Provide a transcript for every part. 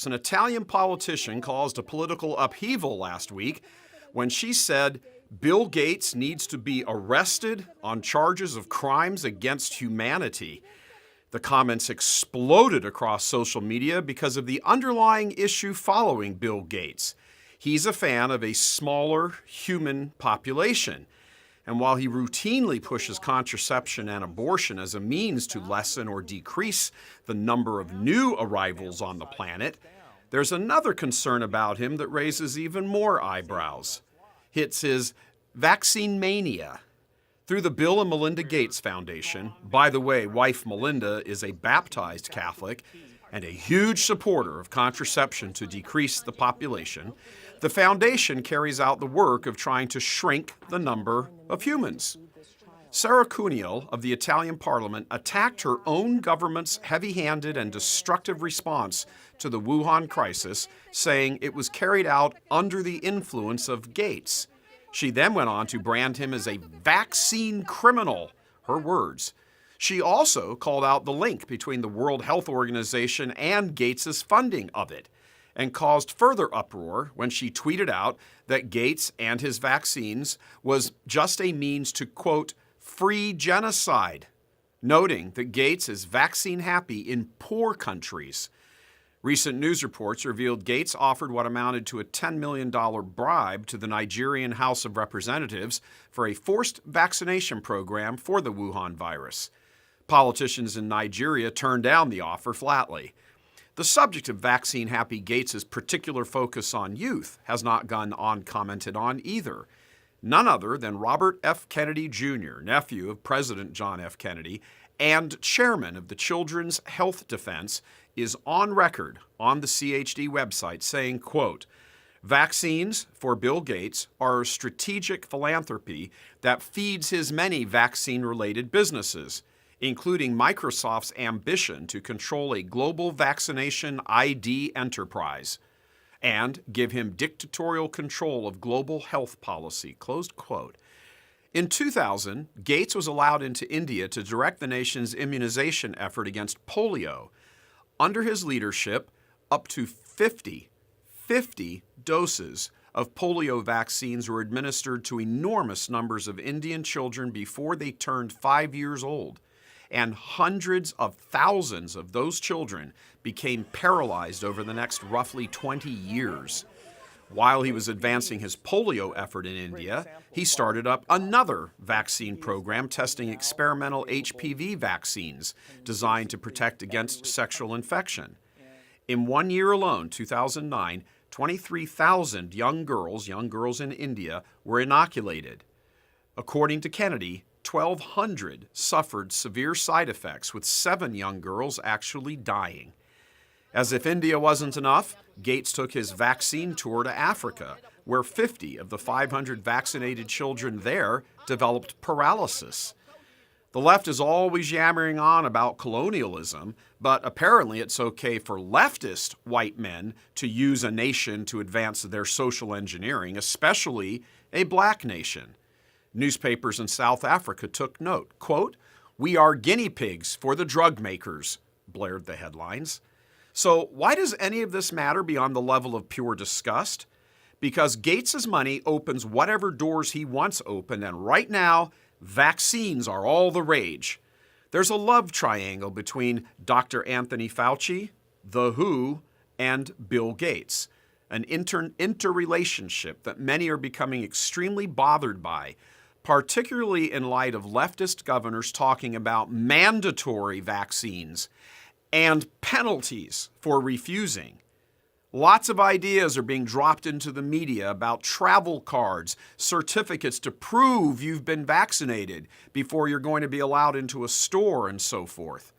an Italian politician caused a political upheaval last week when she said Bill Gates needs to be arrested on charges of crimes against humanity. The comments exploded across social media because of the underlying issue following Bill Gates. He's a fan of a smaller human population. And while he routinely pushes contraception and abortion as a means to lessen or decrease the number of new arrivals on the planet, there's another concern about him that raises even more eyebrows. It's his vaccine mania. Through the Bill and Melinda Gates Foundation, by the way, wife Melinda is a baptized Catholic and a huge supporter of contraception to decrease the population, the foundation carries out the work of trying to shrink the number of humans. Sarah Cuniel of the Italian Parliament attacked her own government's heavy-handed and destructive response to the Wuhan crisis, saying it was carried out under the influence of Gates. She then went on to brand him as a vaccine criminal, her words. She also called out the link between the World Health Organization and Gates' funding of it, and caused further uproar when she tweeted out that Gates and his vaccines was just a means to, quote, free genocide, noting that Gates is vaccine happy in poor countries. Recent news reports revealed Gates offered what amounted to a $10 million bribe to the Nigerian House of Representatives for a forced vaccination program for the Wuhan virus. Politicians in Nigeria turned down the offer flatly. The subject of vaccine-happy Gates' particular focus on youth has not gone uncommented on either. None other than Robert F. Kennedy Jr., nephew of President John F. Kennedy, and chairman of the Children's Health Defense, is on record on the CHD website saying, quote, vaccines for Bill Gates are a strategic philanthropy that feeds his many vaccine-related businesses, including Microsoft's ambition to control a global vaccination ID enterprise and give him dictatorial control of global health policy, closed quote. In 2000, Gates was allowed into India to direct the nation's immunization effort against polio. Under his leadership, up to 50 doses of polio vaccines were administered to enormous numbers of Indian children before they turned 5 years old. And hundreds of thousands of those children became paralyzed over the next roughly 20 years. While he was advancing his polio effort in India, he started up another vaccine program testing experimental HPV vaccines designed to protect against sexual infection. In 1 year alone, 2009, 23,000 young girls in India were inoculated. According to Kennedy, 1,200 suffered severe side effects, with 7 young girls actually dying. As if India wasn't enough, Gates took his vaccine tour to Africa, where 50 of the 500 vaccinated children there developed paralysis. The left is always yammering on about colonialism, but apparently it's okay for leftist white men to use a nation to advance their social engineering, especially a black nation. Newspapers in South Africa took note. Quote, we are guinea pigs for the drug makers, blared the headlines. So why does any of this matter beyond the level of pure disgust? Because Gates' money opens whatever doors he wants open, and right now, vaccines are all the rage. There's a love triangle between Dr. Anthony Fauci, the WHO, and Bill Gates, an interrelationship that many are becoming extremely bothered by, particularly in light of leftist governors talking about mandatory vaccines and penalties for refusing. Lots of ideas are being dropped into the media about travel cards, certificates to prove you've been vaccinated before you're going to be allowed into a store, and so forth.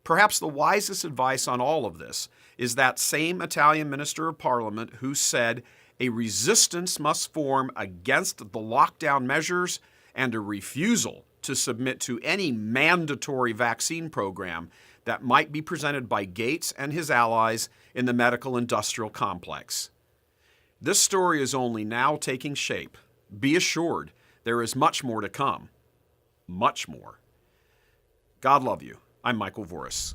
Perhaps the wisest advice on all of this is that same Italian Minister of Parliament who said a resistance must form against the lockdown measures and a refusal to submit to any mandatory vaccine program that might be presented by Gates and his allies in the medical industrial complex. This story is only now taking shape. Be assured, there is much more to come. Much more. God love you. I'm Michael Voris.